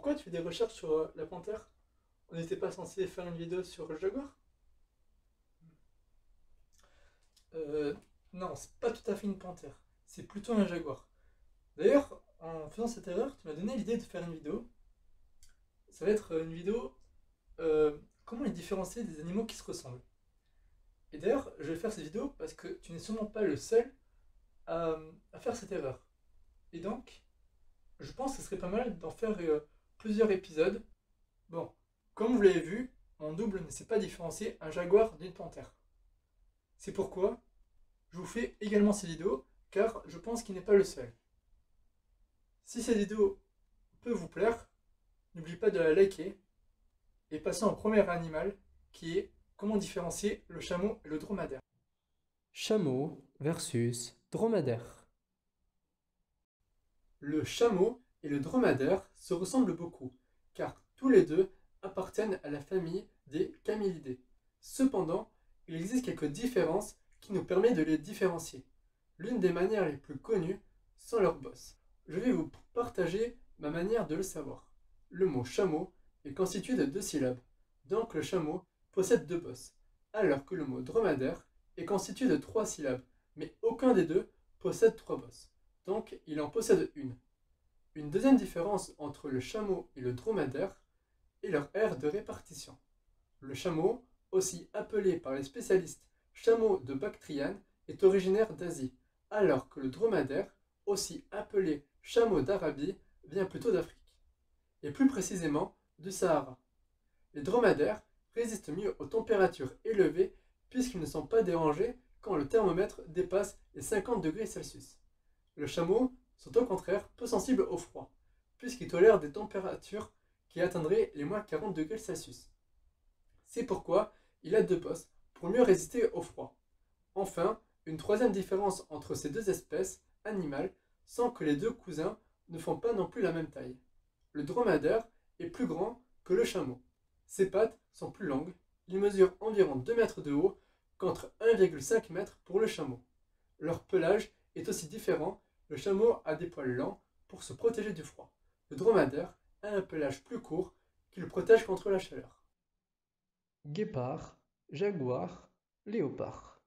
pourquoi tu fais des recherches sur la panthère? On n'était pas censé faire une vidéo sur le jaguar? Euh, non, c'est pas tout à fait une panthère. C'est plutôt un jaguar. D'ailleurs, en faisant cette erreur, tu m'as donné l'idée de faire une vidéo. Ça va être une vidéo comment les différencier des animaux qui se ressemblent. Et d'ailleurs, je vais faire cette vidéo parce que tu n'es sûrement pas le seul à faire cette erreur. Et donc, je pense que ce serait pas mal d'en faire plusieurs épisodes. Bon, comme vous l'avez vu, mon double ne sait pas différencier un jaguar d'une panthère. C'est pourquoi je vous fais également cette vidéo, car je pense qu'il n'est pas le seul. Si cette vidéo peut vous plaire, n'oubliez pas de la liker et passons au premier animal qui est comment différencier le chameau et le dromadaire. Chameau versus dromadaire. Le chameau et le dromadaire se ressemblent beaucoup, car tous les deux appartiennent à la famille des camélidés. Cependant, il existe quelques différences qui nous permettent de les différencier. L'une des manières les plus connues sont leurs bosses. Je vais vous partager ma manière de le savoir. Le mot chameau est constitué de 2 syllabes, donc le chameau possède 2 bosses, alors que le mot dromadaire est constitué de 3 syllabes, mais aucun des deux possède 3 bosses, donc il en possède une. Une deuxième différence entre le chameau et le dromadaire est leur aire de répartition. Le chameau, aussi appelé par les spécialistes chameau de Bactriane, est originaire d'Asie, alors que le dromadaire, aussi appelé chameau d'Arabie, vient plutôt d'Afrique, et plus précisément du Sahara. Les dromadaires résistent mieux aux températures élevées puisqu'ils ne sont pas dérangés quand le thermomètre dépasse les 50 degrés Celsius. Les chameaux sont au contraire peu sensibles au froid, puisqu'ils tolèrent des températures qui atteindraient les moins 40 degrés Celsius. C'est pourquoi il a 2 bosses pour mieux résister au froid. Enfin, une troisième différence entre ces deux espèces animales, sans que les deux cousins ne font pas non plus la même taille. Le dromadaire est plus grand que le chameau. Ses pattes sont plus longues, il mesure environ 2 mètres de haut contre 1,5 m pour le chameau. Leur pelage est aussi différent, le chameau a des poils lents pour se protéger du froid. Le dromadaire a un pelage plus court qui le protège contre la chaleur. Guépard, jaguar, léopard.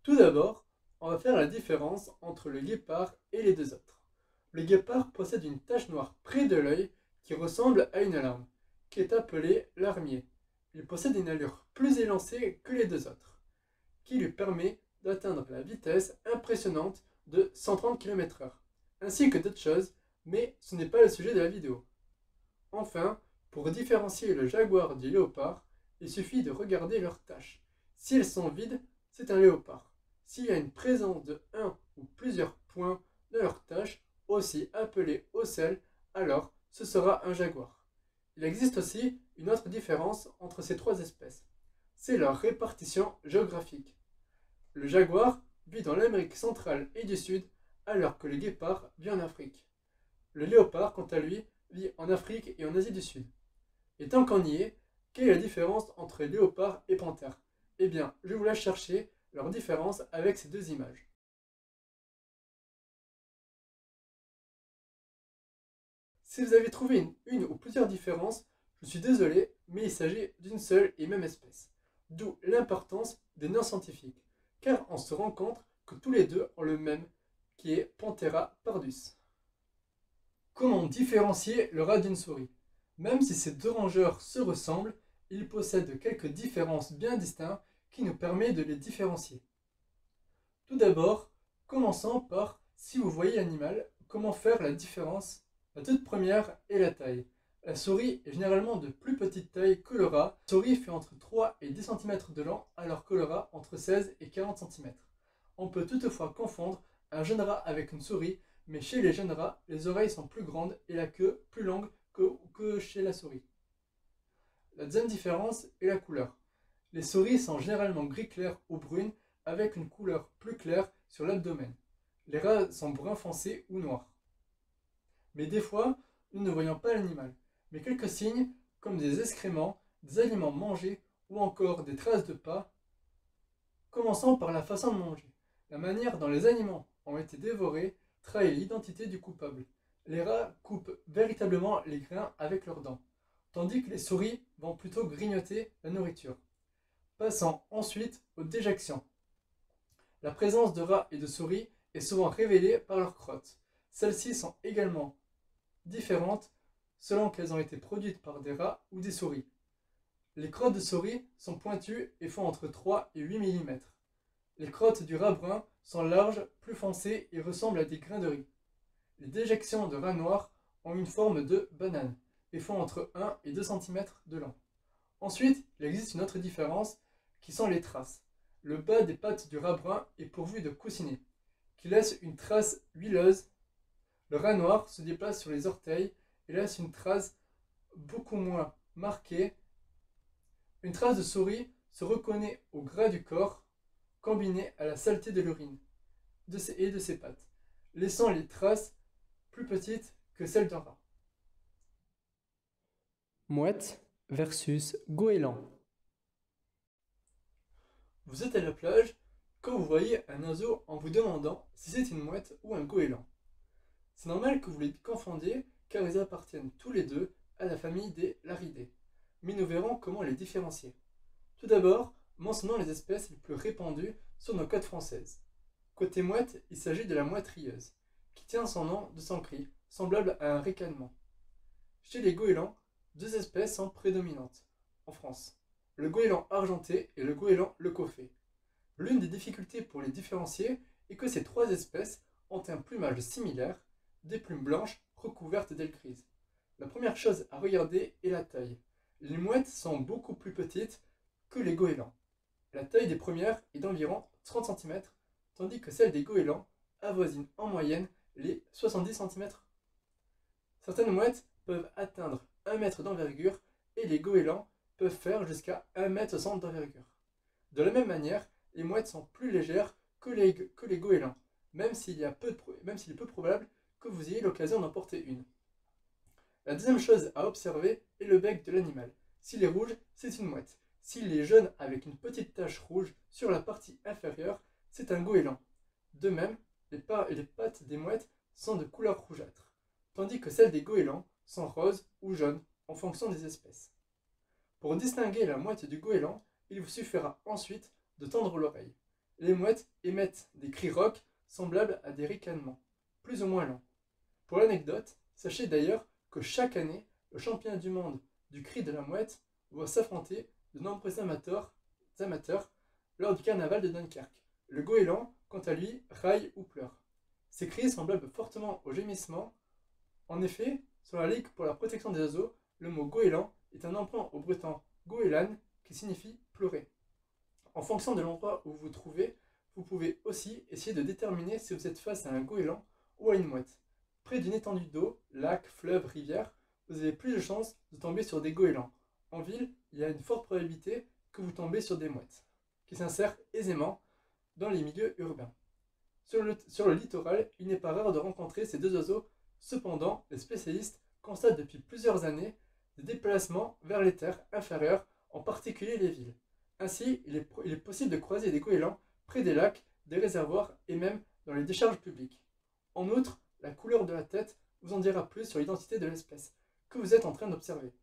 Tout d'abord, on va faire la différence entre le guépard et les deux autres. Le guépard possède une tache noire près de l'œil qui ressemble à une larme, qui est appelée larmier. Il possède une allure plus élancée que les deux autres, qui lui permet d'atteindre la vitesse impressionnante de 130 km/h, ainsi que d'autres choses, mais ce n'est pas le sujet de la vidéo. Enfin, pour différencier le jaguar du léopard, il suffit de regarder leurs taches. Si elles sont vides, c'est un léopard. S'il y a une présence de un ou plusieurs points de leurs taches, aussi appelés ocelles, alors ce sera un jaguar. Il existe aussi une autre différence entre ces trois espèces. C'est leur répartition géographique. Le jaguar vit dans l'Amérique centrale et du Sud, alors que le guépard vit en Afrique. Le léopard, quant à lui, vit en Afrique et en Asie du Sud. Et tant qu'on y est, quelle est la différence entre léopard et panthère? Eh bien, je vous laisse chercher leur différence avec ces deux images. Si vous avez trouvé une ou plusieurs différences, je suis désolé, mais il s'agit d'une seule et même espèce. D'où l'importance des noms scientifiques, car on se rend compte que tous les deux ont le même, qui est Panthera pardus. Comment différencier le rat d'une souris? Même si ces deux rongeurs se ressemblent, ils possèdent quelques différences bien distinctes qui nous permettent de les différencier. Tout d'abord, commençons par, si vous voyez l'animal, comment faire la différence. La toute première est la taille. La souris est généralement de plus petite taille que le rat. La souris fait entre 3 et 10 cm de long, alors que le rat entre 16 et 40 cm. On peut toutefois confondre un jeune rat avec une souris, mais chez les jeunes rats, les oreilles sont plus grandes et la queue plus longue que chez la souris. La deuxième différence est la couleur. Les souris sont généralement gris clair ou brunes avec une couleur plus claire sur l'abdomen. Les rats sont brun foncé ou noirs. Mais des fois, nous ne voyons pas l'animal, mais quelques signes comme des excréments, des aliments mangés ou encore des traces de pas. Commençons par la façon de manger. La manière dont les aliments ont été dévorés trahit l'identité du coupable. Les rats coupent véritablement les grains avec leurs dents, tandis que les souris vont plutôt grignoter la nourriture. Passant ensuite aux déjections. La présence de rats et de souris est souvent révélée par leurs crottes. Celles-ci sont également différentes selon qu'elles ont été produites par des rats ou des souris. Les crottes de souris sont pointues et font entre 3 et 8 mm. Les crottes du rat brun sont larges, plus foncées et ressemblent à des grains de riz. Les déjections de rats noirs ont une forme de banane et font entre 1 et 2 cm de long. Ensuite, il existe une autre différence qui sont les traces. Le bas des pattes du rat brun est pourvu de coussinets, qui laissent une trace huileuse. Le rat noir se déplace sur les orteils et laisse une trace beaucoup moins marquée. Une trace de souris se reconnaît au gras du corps, combiné à la saleté de l'urine et de ses pattes, laissant les traces plus petites que celles d'un rat. Mouette versus goéland. Vous êtes à la plage quand vous voyez un oiseau en vous demandant si c'est une mouette ou un goéland. C'est normal que vous les confondiez car ils appartiennent tous les deux à la famille des Laridés. Mais nous verrons comment les différencier. Tout d'abord, mentionnons les espèces les plus répandues sur nos côtes françaises. Côté mouette, il s'agit de la mouette rieuse, qui tient son nom de son cri, semblable à un ricanement. Chez les goélands, deux espèces sont prédominantes en France, le goéland argenté et le goéland leucophée. L'une des difficultés pour les différencier est que ces trois espèces ont un plumage similaire, des plumes blanches recouvertes d'ailes grises. La première chose à regarder est la taille. Les mouettes sont beaucoup plus petites que les goélands. La taille des premières est d'environ 30 cm, tandis que celle des goélands avoisine en moyenne les 70 cm. Certaines mouettes peuvent atteindre 1 mètre d'envergure et les goélands peuvent faire jusqu'à 1,60 m d'envergure. De la même manière, les mouettes sont plus légères que les goélands, même s'il est peu probable que vous ayez l'occasion d'en porter une. La deuxième chose à observer est le bec de l'animal. S'il est rouge, c'est une mouette. S'il est jaune avec une petite tache rouge sur la partie inférieure, c'est un goéland. De même, les pattes des mouettes sont de couleur rougeâtre, tandis que celles des goélands sont roses ou jaunes en fonction des espèces. Pour distinguer la mouette du goéland, il vous suffira ensuite de tendre l'oreille. Les mouettes émettent des cris rauques semblables à des ricanements, plus ou moins lents. Pour l'anecdote, sachez d'ailleurs que chaque année, le championnat du monde du cri de la mouette voit s'affronter de nombreux amateurs lors du carnaval de Dunkerque. Le goéland, quant à lui, raille ou pleure. Ces cris semblent fortement au gémissement. En effet, sur la Ligue pour la protection des oiseaux, le mot goéland est un emprunt au breton goélan qui signifie pleurer. En fonction de l'endroit où vous vous trouvez, vous pouvez aussi essayer de déterminer si vous êtes face à un goéland ou à une mouette. Près d'une étendue d'eau, lac, fleuve, rivière, vous avez plus de chances de tomber sur des goélands. En ville, il y a une forte probabilité que vous tombez sur des mouettes, qui s'insèrent aisément dans les milieux urbains. Sur le littoral, il n'est pas rare de rencontrer ces deux oiseaux. Cependant, les spécialistes constatent depuis plusieurs années des déplacements vers les terres inférieures, en particulier les villes. Ainsi, il est possible de croiser des goélands près des lacs, des réservoirs et même dans les décharges publiques. En outre, la couleur de la tête vous en dira plus sur l'identité de l'espèce que vous êtes en train d'observer.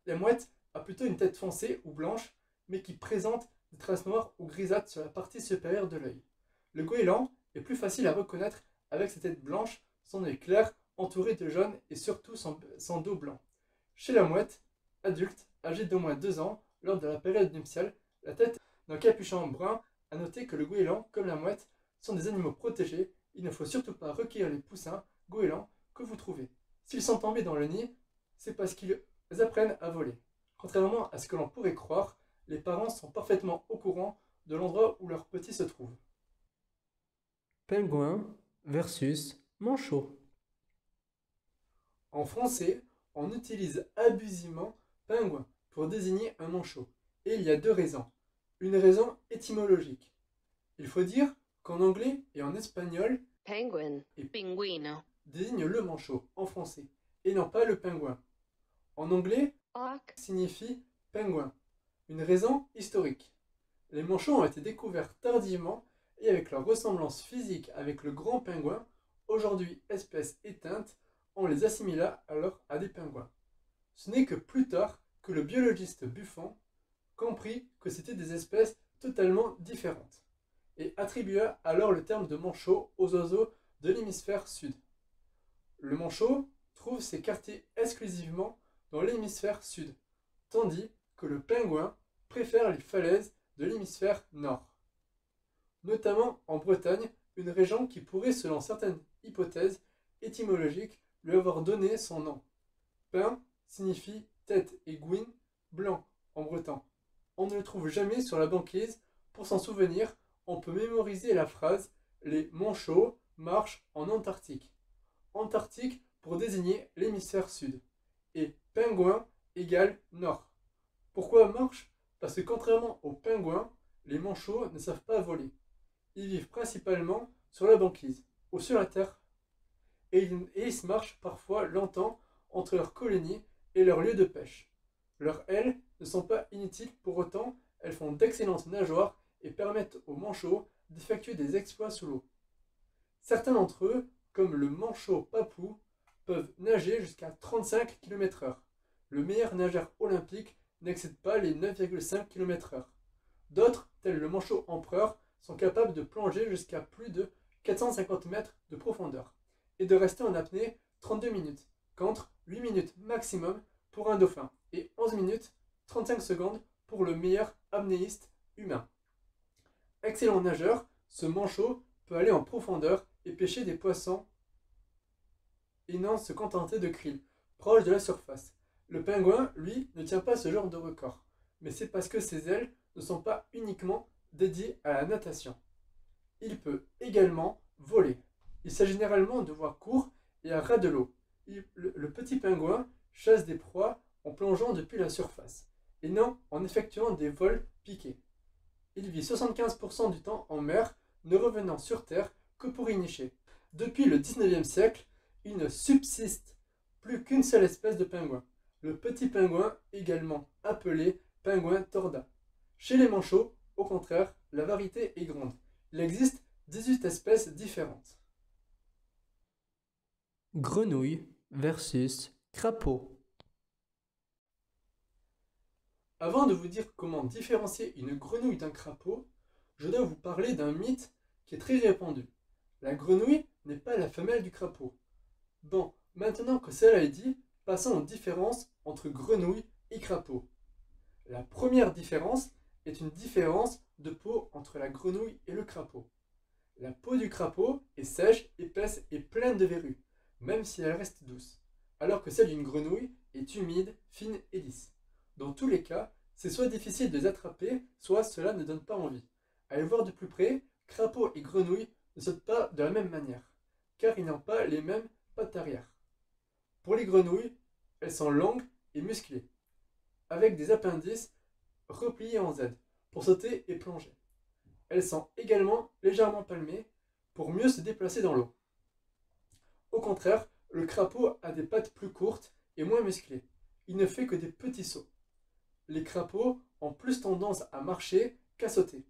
La mouette a plutôt une tête foncée ou blanche, mais qui présente des traces noires ou grisâtres sur la partie supérieure de l'œil. Le goéland est plus facile à reconnaître avec sa tête blanche, son œil clair, entouré de jaune et surtout son dos blanc. Chez la mouette, adulte, âgée d'au moins 2 ans, lors de la période nuptiale, la tête d'un capuchon brun. À noter que le goéland, comme la mouette, sont des animaux protégés. Il ne faut surtout pas recueillir les poussins goélands que vous trouvez. S'ils sont tombés dans le nid, c'est parce qu'ils apprennent à voler. Contrairement à ce que l'on pourrait croire, les parents sont parfaitement au courant de l'endroit où leurs petits se trouvent. Pingouin versus manchot. En français, on utilise abusivement pingouin pour désigner un manchot. Et il y a deux raisons. Une raison étymologique. Il faut dire qu'en anglais et en espagnol, Penguin, pingüino, désigne le manchot en français et non pas le pingouin. En anglais, hawk, signifie pingouin. Une raison historique. Les manchots ont été découverts tardivement et avec leur ressemblance physique avec le grand pingouin, aujourd'hui espèce éteinte, on les assimila alors à des pingouins. Ce n'est que plus tard que le biologiste Buffon comprit que c'étaient des espèces totalement différentes et attribua alors le terme de manchot aux oiseaux de l'hémisphère sud. Le manchot trouve ses quartiers exclusivement dans l'hémisphère sud, tandis que le pingouin préfère les falaises de l'hémisphère nord. Notamment en Bretagne, une région qui pourrait, selon certaines hypothèses étymologiques, lui avoir donné son nom. Pin signifie tête et gouin, blanc en breton. On ne le trouve jamais sur la banquise. Pour s'en souvenir, on peut mémoriser la phrase « Les manchots marchent en Antarctique ». Antarctique pour désigner l'hémisphère sud. Et pingouin égale nord. Pourquoi marche? Parce que contrairement aux pingouins, les manchots ne savent pas voler. Ils vivent principalement sur la banquise ou sur la terre. Et ils se marchent parfois longtemps entre leur colonie et leur lieu de pêche. Leurs ailes ne sont pas inutiles, pour autant, elles font d'excellentes nageoires et permettent aux manchots d'effectuer des exploits sous l'eau. Certains d'entre eux, comme le manchot papou, peuvent nager jusqu'à 35 km/h. Le meilleur nageur olympique n'excède pas les 9,5 km/h. D'autres, tels le manchot empereur, sont capables de plonger jusqu'à plus de 450 mètres de profondeur et de rester en apnée 32 minutes, contre 8 minutes maximum pour un dauphin et 11 minutes 35 secondes pour le meilleur apnéiste humain. Excellent nageur, ce manchot peut aller en profondeur et pêcher des poissons et non se contenter de krill, proche de la surface. Le pingouin, lui, ne tient pas ce genre de record, mais c'est parce que ses ailes ne sont pas uniquement dédiées à la natation. Il peut également voler. Il s'agit généralement de voies courtes et à ras de l'eau. Le petit pingouin chasse des proies en plongeant depuis la surface, et non en effectuant des vols piqués. Il vit 75% du temps en mer, ne revenant sur Terre que pour y nicher. Depuis le 19e siècle, il ne subsiste plus qu'une seule espèce de pingouin, le petit pingouin, également appelé pingouin torda. Chez les manchots, au contraire, la variété est grande. Il existe 18 espèces différentes. Grenouille versus crapaud. Avant de vous dire comment différencier une grenouille d'un crapaud, je dois vous parler d'un mythe qui est très répandu. La grenouille n'est pas la femelle du crapaud. Bon, maintenant que cela est dit, passons aux différences entre grenouille et crapaud. La première différence est une différence de peau entre la grenouille et le crapaud. La peau du crapaud est sèche, épaisse et pleine de verrues, même si elle reste douce, alors que celle d'une grenouille est humide, fine et lisse. Dans tous les cas, c'est soit difficile de les attraper, soit cela ne donne pas envie. À les voir de plus près, crapaud et grenouille ne sautent pas de la même manière, car ils n'ont pas les mêmes pattes arrière. Pour les grenouilles, elles sont longues et musclées, avec des appendices repliés en Z pour sauter et plonger. Elles sont également légèrement palmées pour mieux se déplacer dans l'eau. Au contraire, le crapaud a des pattes plus courtes et moins musclées. Il ne fait que des petits sauts. Les crapauds ont plus tendance à marcher qu'à sauter.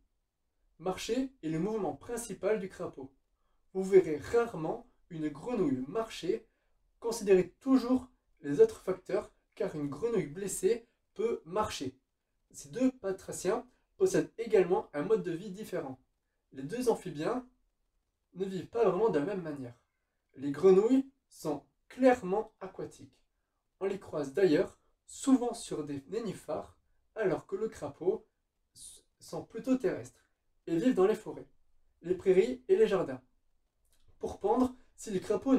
Marcher est le mouvement principal du crapaud. Vous verrez rarement une grenouille marcher. Considérez toujours les autres facteurs, car une grenouille blessée peut marcher. Ces deux batraciens possèdent également un mode de vie différent. Les deux amphibiens ne vivent pas vraiment de la même manière. Les grenouilles sont clairement aquatiques. On les croise d'ailleurs souvent sur des nénuphars, alors que le crapaud sont plutôt terrestres et vivent dans les forêts, les prairies et les jardins. Pour pondre, si les crapauds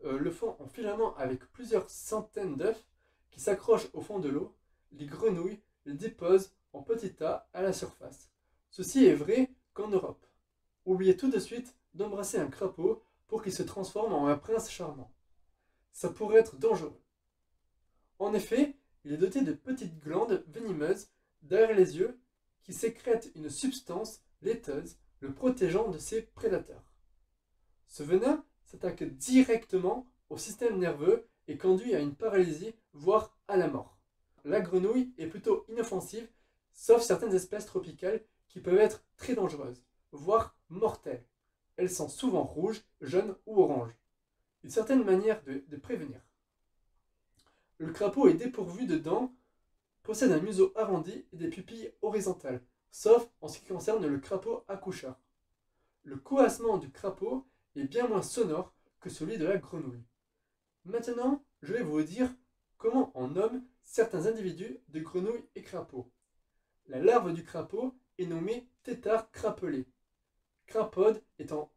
le font en filament avec plusieurs centaines d'œufs qui s'accrochent au fond de l'eau, les grenouilles les déposent en petits tas à la surface. Ceci est vrai qu'en Europe. Oubliez tout de suite d'embrasser un crapaud pour qu'il se transforme en un prince charmant. Ça pourrait être dangereux. En effet, il est doté de petites glandes venimeuses derrière les yeux qui sécrètent une substance laiteuse le protégeant de ses prédateurs. Ce venin s'attaque directement au système nerveux et conduit à une paralysie, voire à la mort. La grenouille est plutôt inoffensive, sauf certaines espèces tropicales qui peuvent être très dangereuses, voire mortelles. Elles sont souvent rouges, jaunes ou oranges. une certaine manière de prévenir. Le crapaud est dépourvu de dents, possède un museau arrondi et des pupilles horizontales, sauf en ce qui concerne le crapaud accoucheur. Le coassement du crapaud est bien moins sonore que celui de la grenouille. Maintenant, je vais vous dire comment on nomme certains individus de grenouilles et crapauds. La larve du crapaud est nommée tétard crapelé. Crapode étant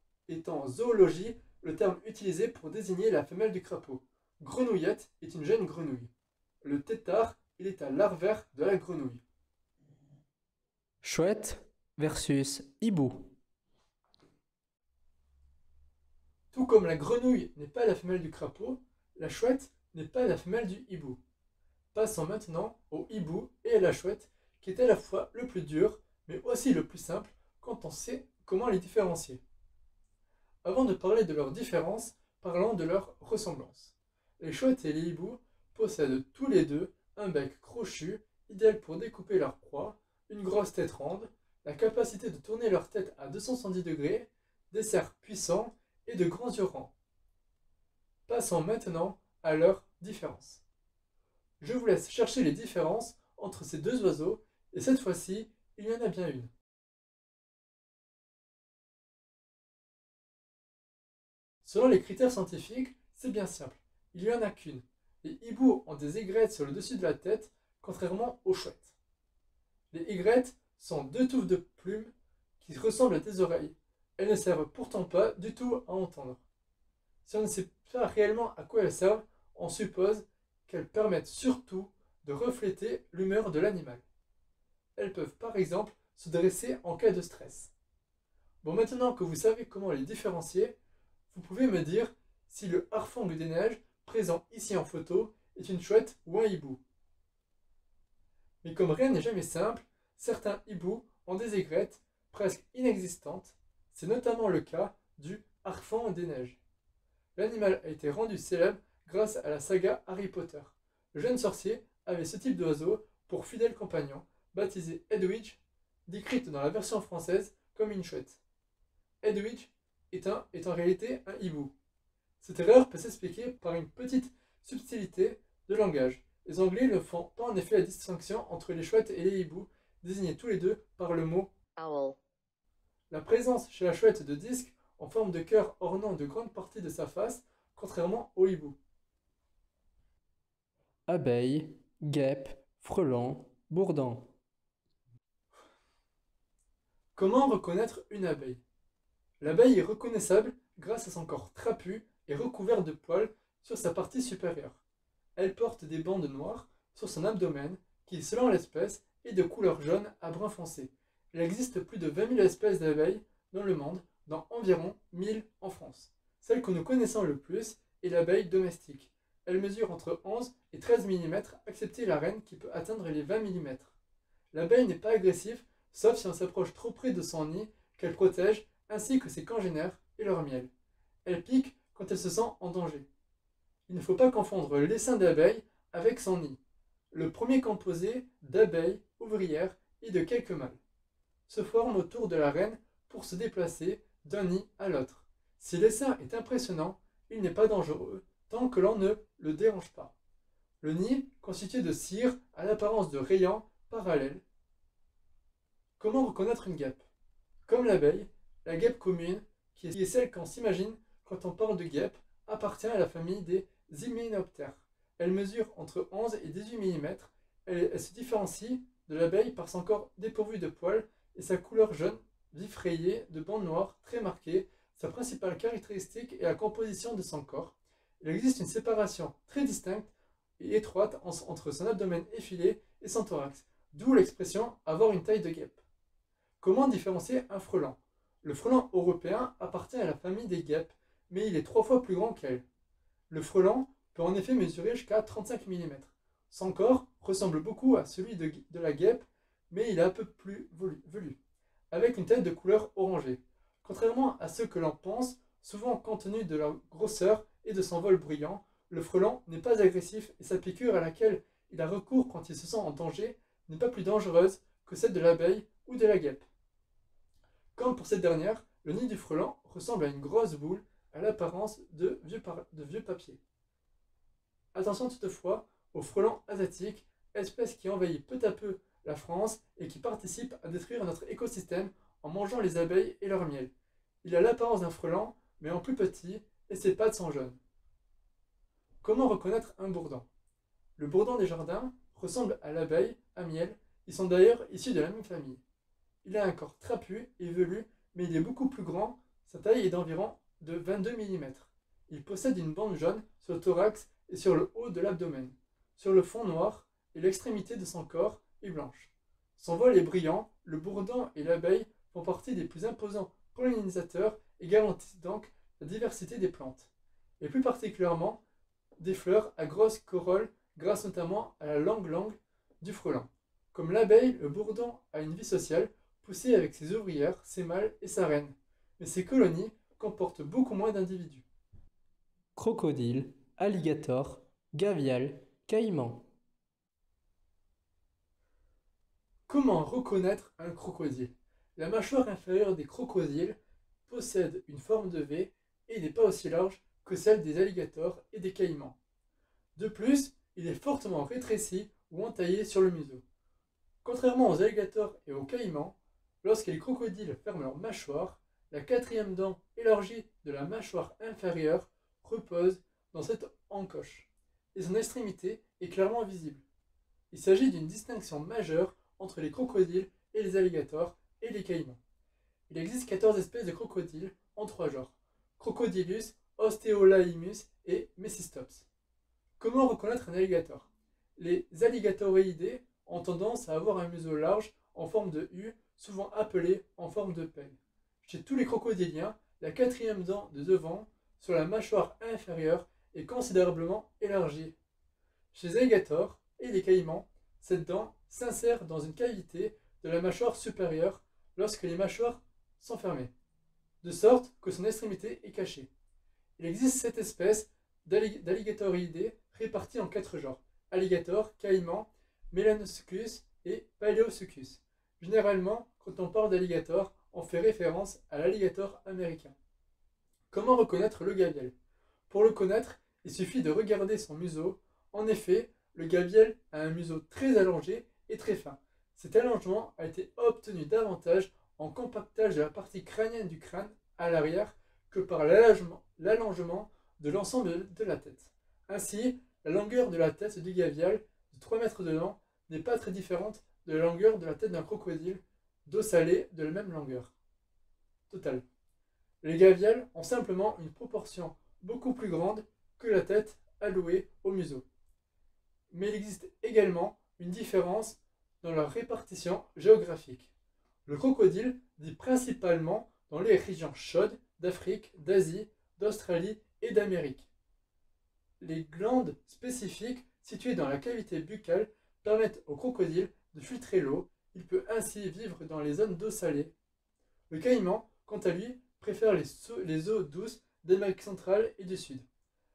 en zoologie le terme utilisé pour désigner la femelle du crapaud. Grenouillette est une jeune grenouille. Le tétard est l'état larvaire de la grenouille. Chouette versus hibou. Tout comme la grenouille n'est pas la femelle du crapaud, la chouette n'est pas la femelle du hibou. Passons maintenant au hibou et à la chouette, qui est à la fois le plus dur, mais aussi le plus simple quand on sait comment les différencier. Avant de parler de leurs différences, parlons de leurs ressemblances. Les chouettes et les hiboux possèdent tous les deux un bec crochu, idéal pour découper leur proie, une grosse tête ronde, la capacité de tourner leur tête à 270 degrés, des cerfs puissants et de grands yeux ronds. Passons maintenant à leurs différences. Je vous laisse chercher les différences entre ces deux oiseaux, et cette fois-ci, il y en a bien une. Selon les critères scientifiques, c'est bien simple, il n'y en a qu'une. Les hiboux ont des aigrettes sur le dessus de la tête, contrairement aux chouettes. Les aigrettes sont deux touffes de plumes qui ressemblent à des oreilles. Elles ne servent pourtant pas du tout à entendre. Si on ne sait pas réellement à quoi elles servent, on suppose qu'elles permettent surtout de refléter l'humeur de l'animal. Elles peuvent par exemple se dresser en cas de stress. Bon, maintenant que vous savez comment les différencier, vous pouvez me dire si le harfang des neiges, présent ici en photo, est une chouette ou un hibou. Mais comme rien n'est jamais simple, certains hiboux ont des aigrettes presque inexistantes. C'est notamment le cas du harfang des neiges. L'animal a été rendu célèbre grâce à la saga Harry Potter. Le jeune sorcier avait ce type d'oiseau pour fidèle compagnon, baptisé Hedwig, décrite dans la version française comme une chouette. Hedwig est en réalité un hibou. Cette erreur peut s'expliquer par une petite subtilité de langage. Les Anglais ne font pas en effet la distinction entre les chouettes et les hiboux, désignés tous les deux par le mot owl. La présence chez la chouette de disques en forme de cœur ornant de grandes parties de sa face, contrairement au hibou. Abeille, guêpe, frelon, bourdon. Comment reconnaître une abeille? L'abeille est reconnaissable grâce à son corps trapu et recouvert de poils sur sa partie supérieure. Elle porte des bandes noires sur son abdomen qui, selon l'espèce, est de couleur jaune à brun foncé. Il existe plus de 20 000 espèces d'abeilles dans le monde, dont environ 1000 en France. Celle que nous connaissons le plus est l'abeille domestique. Elle mesure entre 11 et 13 mm, excepté la reine qui peut atteindre les 20 mm. L'abeille n'est pas agressive, sauf si on s'approche trop près de son nid qu'elle protège, ainsi que ses congénères et leur miel. Elle pique quand elle se sent en danger. Il ne faut pas confondre l'essaim d'abeille avec son nid. Le premier composé d'abeilles ouvrières et de quelques mâles se forme autour de la reine pour se déplacer d'un nid à l'autre. Si l'essaim est impressionnant, il n'est pas dangereux tant que l'on ne le dérange pas. Le nid, constitué de cire à l'apparence de rayons parallèles. Comment reconnaître une guêpe? Comme l'abeille, la guêpe commune, qui est celle qu'on s'imagine quand on parle de guêpe, appartient à la famille des hyménoptères. Elle mesure entre 11 et 18 mm. Elle se différencie de l'abeille par son corps dépourvu de poils et sa couleur jaune vif rayée de bandes noires très marquées. Sa principale caractéristique est la composition de son corps. Il existe une séparation très distincte et étroite entre son abdomen effilé et son thorax, d'où l'expression « avoir une taille de guêpe ». Comment différencier un frelon? Le frelon européen appartient à la famille des guêpes, mais il est 3 fois plus grand qu'elle. Le frelon peut en effet mesurer jusqu'à 35 mm. Son corps ressemble beaucoup à celui de la guêpe, mais il est un peu plus velu, avec une tête de couleur orangée. Contrairement à ce que l'on pense, souvent compte tenu de leur grosseur et de son vol bruyant, le frelon n'est pas agressif et sa piqûre à laquelle il a recours quand il se sent en danger n'est pas plus dangereuse que celle de l'abeille ou de la guêpe. Comme pour cette dernière, le nid du frelon ressemble à une grosse boule à l'apparence de vieux papier. Attention toutefois au frelon asiatique, espèce qui envahit peu à peu la France et qui participe à détruire notre écosystème en mangeant les abeilles et leur miel. Il a l'apparence d'un frelon, mais en plus petit, et ses pattes sont jaunes. Comment reconnaître un bourdon? Le bourdon des jardins ressemble à l'abeille, à miel, ils sont d'ailleurs issus de la même famille. Il a un corps trapu et velu, mais il est beaucoup plus grand, sa taille est d'environ de 22 mm. Il possède une bande jaune sur le thorax et sur le haut de l'abdomen. Sur le fond noir, et l'extrémité de son corps est blanche. Son vol est brillant, le bourdon et l'abeille font partie des plus imposants pollinisateurs et garantissent donc la diversité des plantes, et plus particulièrement des fleurs à grosses corolles grâce notamment à la langue du frelon. Comme l'abeille, le bourdon a une vie sociale, poussée avec ses ouvrières, ses mâles et sa reine, mais ses colonies comportent beaucoup moins d'individus. Crocodile, alligator, gavial, caïman. Comment reconnaître un crocodile? La mâchoire inférieure des crocodiles possède une forme de V et n'est pas aussi large que celle des alligators et des caïmans. De plus, il est fortement rétréci ou entaillé sur le museau. Contrairement aux alligators et aux caïmans, lorsque les crocodiles ferment leur mâchoire, la quatrième dent élargie de la mâchoire inférieure repose dans cette encoche, et son extrémité est clairement visible. Il s'agit d'une distinction majeure entre les crocodiles et les alligators et les caïmans. Il existe 14 espèces de crocodiles en 3 genres: Crocodylus, Osteolaemus et Mecistops. Comment reconnaître un alligator? Les alligatoridés ont tendance à avoir un museau large en forme de U, souvent appelé en forme de pelle. Chez tous les crocodiliens, la quatrième dent de devant sur la mâchoire inférieure est considérablement élargie. Chez les alligators et les caïmans, cette dent s'insère dans une cavité de la mâchoire supérieure lorsque les mâchoires sont fermées, de sorte que son extrémité est cachée. Il existe 7 espèces d'alligatoridés réparties en 4 genres: alligator, caïman, Melanosuchus et Paleosuchus. Généralement, quand on parle d'alligator, on fait référence à l'alligator américain. Comment reconnaître le gavial? Pour le connaître, il suffit de regarder son museau. En effet, le gavial a un museau très allongé et très fin. Cet allongement a été obtenu davantage en compactage de la partie crânienne du crâne à l'arrière que par l'allongement de l'ensemble de la tête. Ainsi, la longueur de la tête du gavial, de 3 mètres de long, n'est pas très différente de la longueur de la tête d'un crocodile d'eau salée de la même longueur totale. Les gavials ont simplement une proportion beaucoup plus grande que la tête allouée au museau. Mais il existe également une différence dans leur répartition géographique. Le crocodile vit principalement dans les régions chaudes d'Afrique, d'Asie, d'Australie et d'Amérique. Les glandes spécifiques situées dans la cavité buccale permettent au crocodile de filtrer l'eau. Il peut ainsi vivre dans les zones d'eau salée. Le caïman, quant à lui, préfère les eaux douces d'Amérique centrale et du Sud.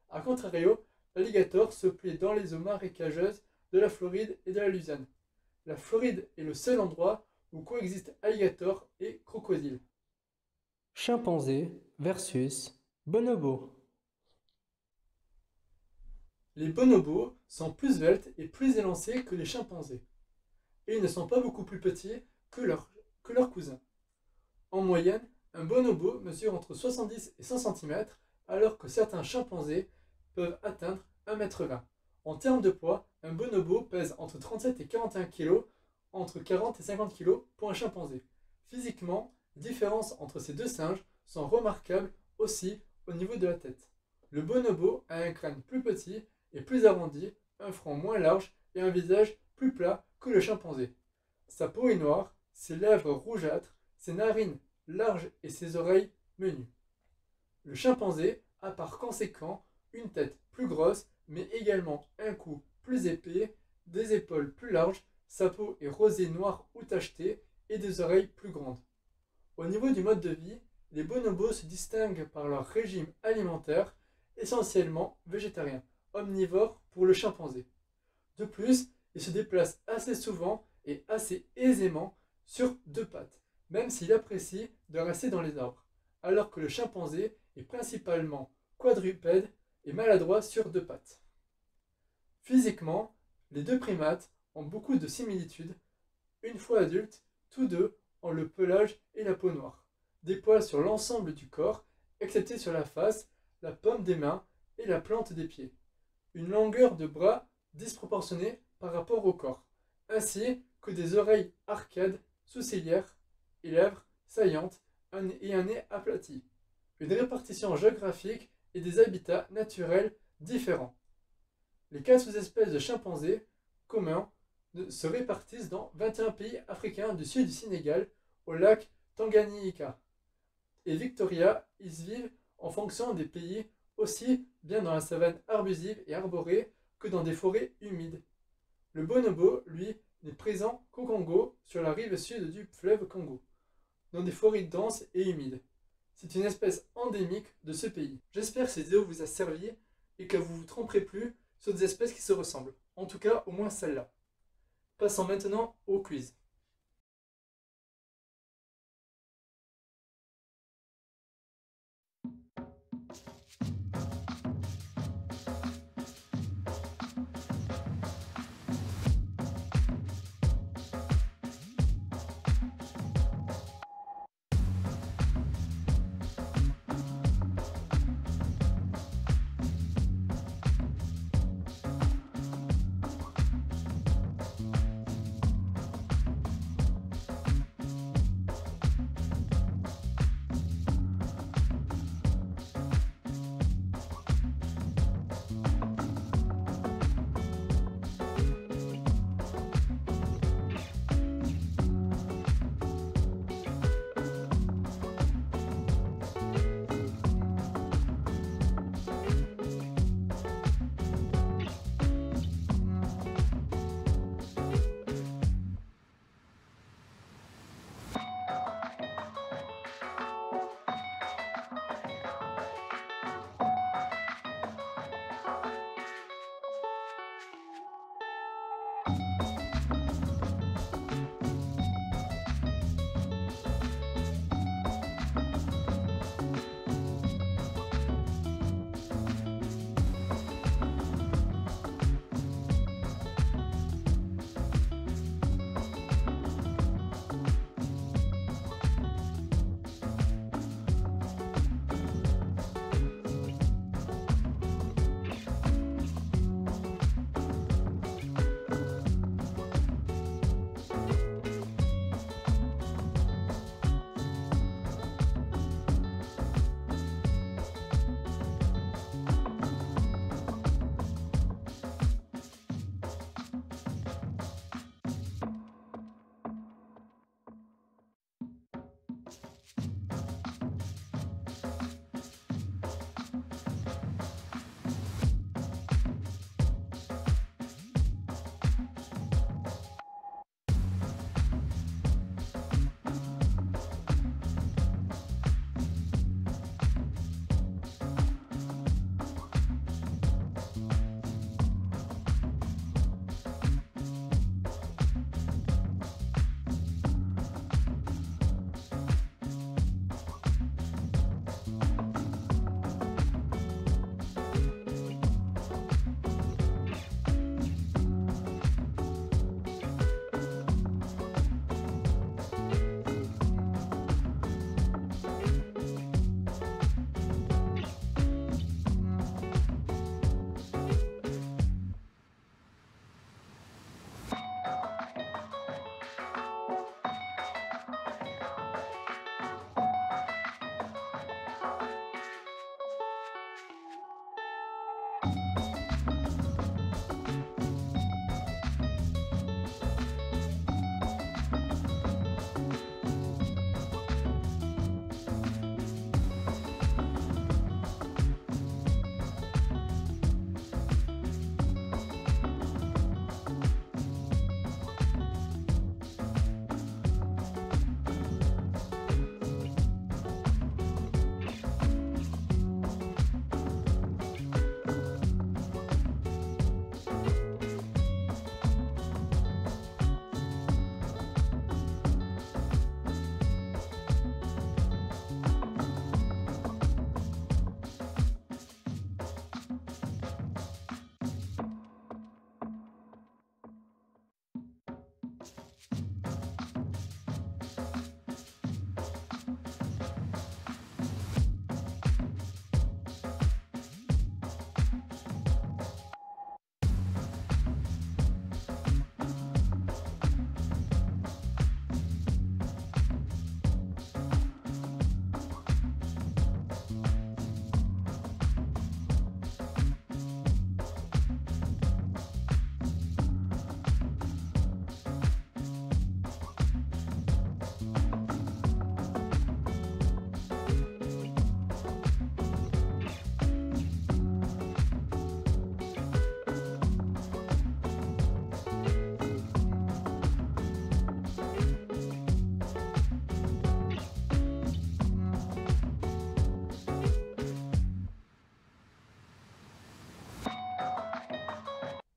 A contrario, l'alligator se plaît dans les eaux marécageuses de la Floride et de la Louisiane. La Floride est le seul endroit où coexistent alligator et crocodile. Chimpanzé versus bonobo. Les bonobos sont plus sveltes et plus élancés que les chimpanzés, et ils ne sont pas beaucoup plus petits que leurs cousins. En moyenne, un bonobo mesure entre 70 et 100 cm, alors que certains chimpanzés peuvent atteindre 1,20 m. En termes de poids, un bonobo pèse entre 37 et 41 kg, entre 40 et 50 kg pour un chimpanzé. Physiquement, les différences entre ces deux singes sont remarquables aussi au niveau de la tête. Le bonobo a un crâne plus petit et plus arrondi, un front moins large et un visage plus plat que le chimpanzé. Sa peau est noire, ses lèvres rougeâtres, ses narines larges et ses oreilles menues. Le chimpanzé a par conséquent une tête plus grosse, mais également un cou plus épais, des épaules plus larges, sa peau est rosée noire ou tachetée et des oreilles plus grandes. Au niveau du mode de vie, les bonobos se distinguent par leur régime alimentaire, essentiellement végétarien, omnivore pour le chimpanzé. De plus, ils se déplacent assez souvent et assez aisément sur 2 pattes, même s'il apprécie de rester dans les arbres. alors que le chimpanzé est principalement quadrupède et maladroit sur deux pattes. Physiquement, les deux primates ont beaucoup de similitudes. Une fois adultes, tous deux ont le pelage et la peau noire, des poils sur l'ensemble du corps, excepté sur la face, la paume des mains et la plante des pieds. Une longueur de bras disproportionnée par rapport au corps, ainsi que des oreilles arcades, sourcilières et lèvres saillantes et un nez aplati. Une répartition géographique et des habitats naturels différents. Les 4 sous-espèces de chimpanzés communs se répartissent dans 21 pays africains du sud du Sénégal au lac Tanganyika et Victoria. Ils vivent en fonction des pays, aussi bien dans la savane arbusive et arborée que dans des forêts humides. Le bonobo, lui, n'est présent qu'au Congo, sur la rive sud du fleuve Congo, dans des forêts denses et humides. C'est une espèce endémique de ce pays. J'espère que cette vidéo vous a servi et que vous ne vous tromperez plus sur des espèces qui se ressemblent. En tout cas, au moins celle-là. Passons maintenant au quiz.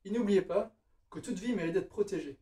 Et n'oubliez pas que toute vie mérite d'être protégée.